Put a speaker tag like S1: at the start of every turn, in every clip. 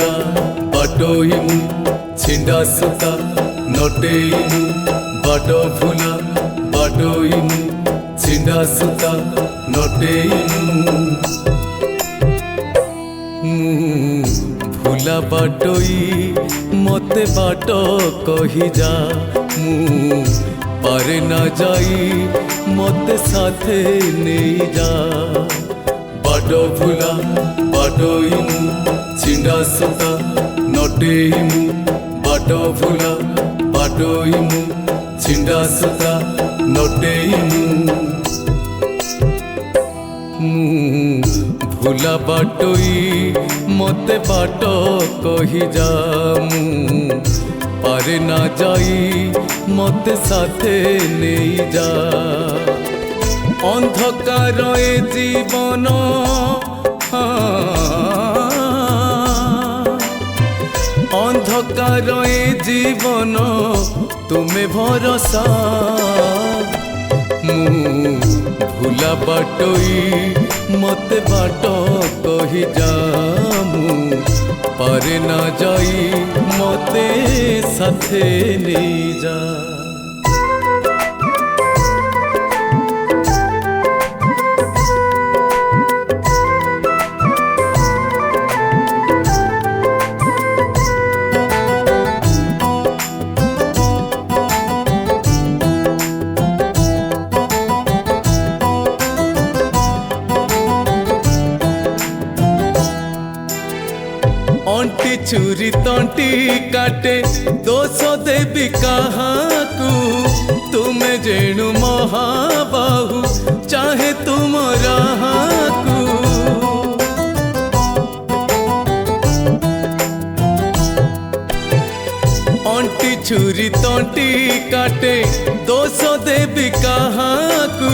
S1: भुला बाटोई मु छिंडा सुता नटेई मु बाट भुला बाटोई मु छिंडा सुता नटेई मु भुला बाटोई मते बाट कही जा मु पारे ना जाई मते साथे नहीं जा बाट भुला बाटोई मु छिंडा सुता नटेई मु बाट भुला बाटोई मु छिंडा सुता नटेई मु भुला बाटोई मते बाट कही जा मु पारे ना जाई मते साथे नहीं जा अंधकार ए जीवन अंधकार ए जीवन तुम्हें भरोसा मु भुला बाटोई मते बाट कही जा मु पारे ना जाई मते साथे नहीं जा अंटी चूरी तंटी काटे दोष देवी काहाकू तुम्हें जेणु महाबाहु चाहे तुम राहाकू अंटी चूरी तंटी काटे दोष देवी काहाकू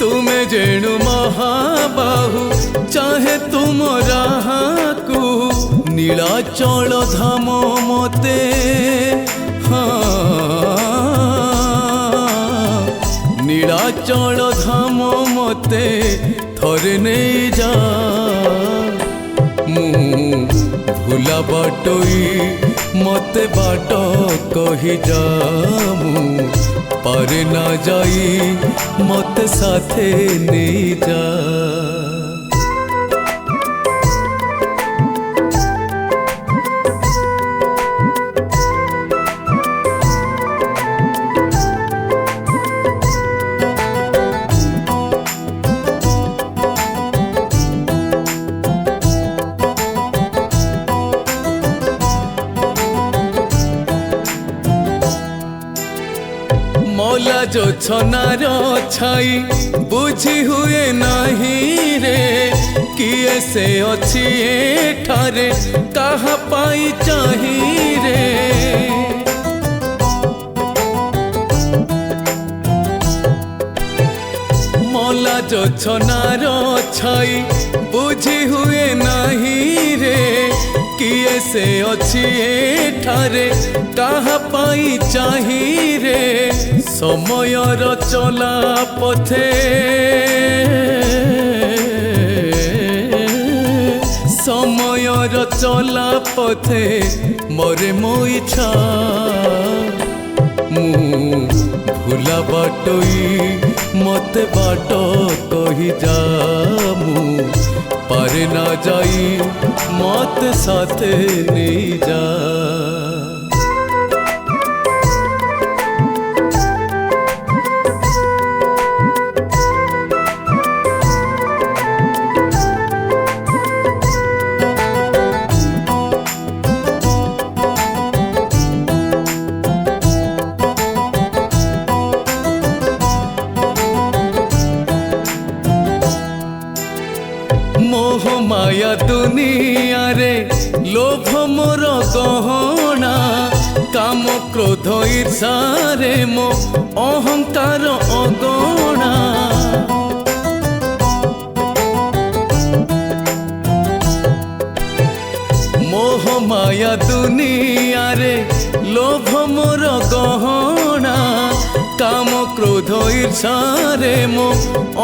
S1: तुम्हें जेणु महाबाहु चाहे तुम राहाकू नीलाचल धाम मते नीलाचल धाम मते थरे नहीं जा मु भुला बाटोई मते बाट कही जा मु पारे ना जाई मते साथे नहीं जा मौला जो छनार छाई बुझी हुए नहीं रे किए से अच्छी एठारे कहा पाई चाही रे मौला जो छनार छाई बुझी हुए नहीं रे किए से अच्छी एठारे कहा पाई चाही रे समयर चला पथे समयर चला पथे मरे मो इच्छा मु भुला बाटोई मते बाट कही जा मु पारे ना जाई मत साथे नहीं जा मोह माया दुनिया रे लोभ मोर गहना काम क्रोध ईर्षा रे मो अहंकार अगणा मोह माया दुनिया रे लोभ मोर गहना काम क्रोध ईर्षा रे मो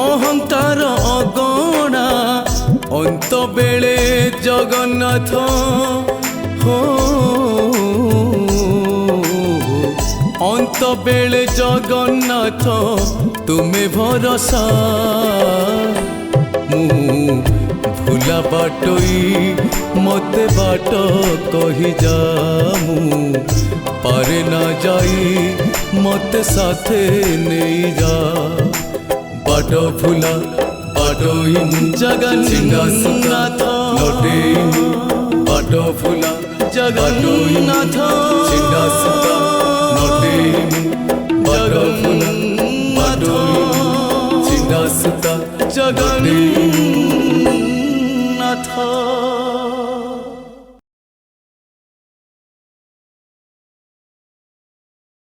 S1: अहंकार अगणा अंत बेले जगन्नाथ हो अंत बेले जगन्नाथ तुम्हें भरोसा मु भूला बाटोई मते बाट कही जामु पारे ना जाई मते साथे नहीं जा बाट भूला बाटोई जगन्नाथ लौटे बाट भूला जगन्नाथ चिंदा सुता लौटे बाट भूला बाटोई चिंदा सुता जगन्नाथ।